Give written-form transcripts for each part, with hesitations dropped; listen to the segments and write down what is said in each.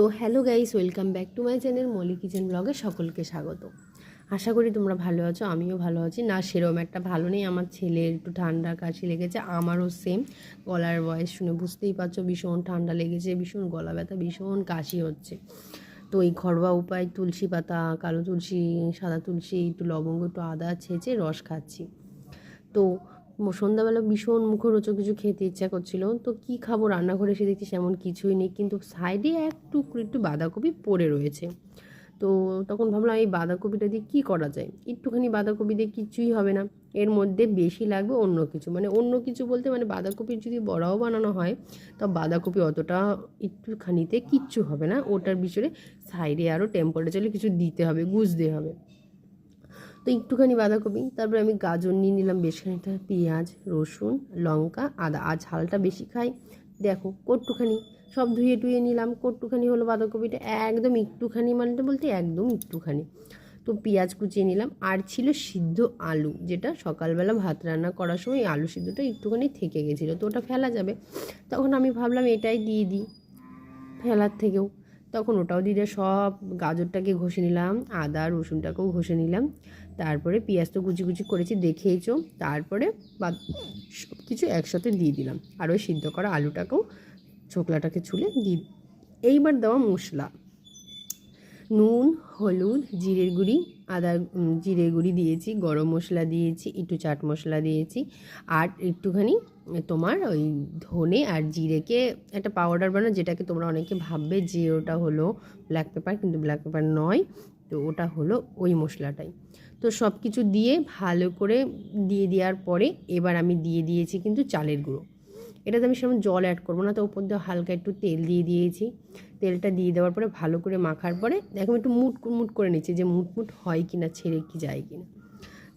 তো hello guys, welcome back to my channel Molly kitchen ব্লগে সকলকে স্বাগত। আশা করি তোমরা ভালো আছো, আমিও ভালো আছি। না সেরকম একটা ভালো নেই, আমার ছেলের একটু ঠান্ডা কাশি লেগেছে, আমারও সেম। গলার ভয়েস শুনে বুঝতেই পারছো ভীষণ ঠান্ডা লেগেছে, ভীষণ গলা ব্যথা, ভীষণ কাশি হচ্ছে। তো এই ঘরোয়া উপায় তুলসী পাতা, কালো তুলসী, সাদা তুলসী, একটু লবঙ্গ, একটু আদা ছেঁচে রস খাচ্ছি। তো সন্ধ্যাবেলা ভীষণ মুখরোচক কিছু খেতে ইচ্ছা করছিল, তো কি খাবো, রান্নাঘরে এসে দেখছি সেমন কিছুই নেই, কিন্তু সাইডে একটু বাঁধাকপি পড়ে রয়েছে। তো তখন ভাবলাম এই বাঁধাকপিটা দিয়ে কী করা যায়। একটুখানি বাঁধাকপি দিয়ে কিছুই হবে না, এর মধ্যে বেশি লাগবে অন্য কিছু, মানে অন্য কিছু বলতে মানে বাঁধাকপির যদি বড়াও বানানো হয় তো বাঁধাকপি অতটা একটুখানিতে কিচ্ছু হবে না, ওটার ভিতরে সাইডে আরও টেম্পারেচারে কিছু দিতে হবে, গুজতে হবে। তো একটুখানি বাঁধাকপি, তারপরে আমি গাজর নিয়ে নিলাম, বেশ খানিকটা পেঁয়াজ, রসুন, লঙ্কা, আদা। আজ ঝালটা বেশি খাই, দেখো কট্টুখানি সব ধুয়ে টুয়ে নিলাম। কট্টুখানি হলো বাঁধাকপিটা, একদম একটুখানি, মানে বলতে একদম একটুখানি। তো পেঁয়াজ কুচিয়ে নিলাম, আর ছিল সিদ্ধ আলু, যেটা সকালবেলা ভাত রান্না করার সময় আলু সিদ্ধটা একটুখানি থেকে গেছিলো, তো ওটা ফেলা যাবে। তখন আমি ভাবলাম এটাই দিয়ে দিই ফেলার থেকেও, তখন ওটাও দিয়ে সব গাজরটাকে ঘষে নিলাম, আদা রসুনটাকেও ঘষে নিলাম, তারপরে পেঁয়াজ তো কুচি কুচি করেছি দেখেইছো, তারপরে সব কিছু একসাথে দিয়ে দিলাম, আর ওই সিদ্ধ করা আলুটাকেও ছোকলাটাকে ছুলে দিই। এইবার দেওয়া মশলা, নুন, হলুদ, জিরের গুঁড়ি, জিরের গুঁড়ি দিয়েছি, গরম মশলা দিয়েছি, একটু চাট মশলা দিয়েছি, আর একটুখানি তোমার ওই ধনে আর জিরেকে একটা পাউডার বানানো, যেটাকে তোমরা অনেকে ভাববে যে ওটা হলো ব্ল্যাক পেপার, কিন্তু ব্ল্যাক পেপার নয়, তো ওটা হলো ওই মশলাটাই। তো সব কিছু দিয়ে ভালো করে দিয়ে দেওয়ার পরে এবার আমি দিয়ে দিয়েছি কিন্তু চালের গুঁড়ো। এটাতে আমি সেরকম জল অ্যাড করবো না, তো ওপর দিয়ে হালকা একটু তেল দিয়ে দিয়েছি। তেলটা দিয়ে দেওয়ার পরে ভালো করে মাখার পরে দেখো একটু মুট করে নিচ্ছি, যে মুট হয় কি না, ছেড়ে কি যায় কি না।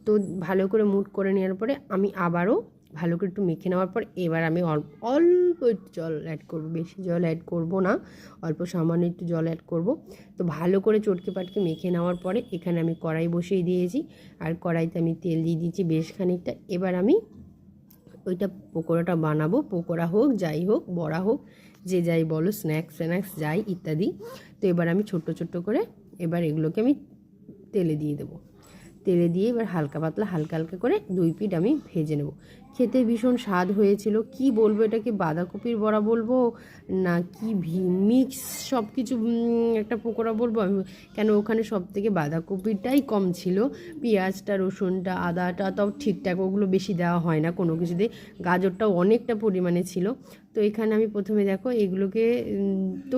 তো ভালো করে মুট করে নেওয়ার পরে আমি আবারও ভালো করে একটু মেখে নেওয়ার পর এবার আমি অল্প একটু জল অ্যাড করবো, বেশি জল অ্যাড করবো না, অল্প সামান্য একটু জল অ্যাড করব। তো ভালো করে চটকে পাটকে মেখে নেওয়ার পরে এখানে আমি কড়াই বসিয়ে দিয়েছি, আর কড়াইতে আমি তেল দিয়ে দিয়েছি বেশ খানিকটা। এবার আমি ওইটা পকোড়াটা বানাবো, পকোড়া হোক, যাই হোক, বড়া হোক, যে যাই বলো, স্ন্যাক্স যাই ইত্যাদি। তো এবার আমি ছোট্ট করে এবার এগুলোকে আমি তেলে দিয়ে দেবো। তেলে দিয়ে এবার হালকা হালকা করে দুই পিঠ আমি ভেজে নেব। খেতে ভীষণ স্বাদ হয়েছিল। কি বলবো, এটাকে বাঁধাকপির বড়া বলবো না কি মিক্স সব কিছু একটা পকোড়া বলবো আমি, কেন ওখানে সব থেকে বাঁধাকপিটাই কম ছিল, পেঁয়াজটা, রসুনটা, আদাটা তাও ঠিকঠাক, ওগুলো বেশি দেওয়া হয় না কোনো কিছুতে, গাজরটাও অনেকটা পরিমাণে ছিল। তো এখানে আমি প্রথমে দেখো এগুলোকে তো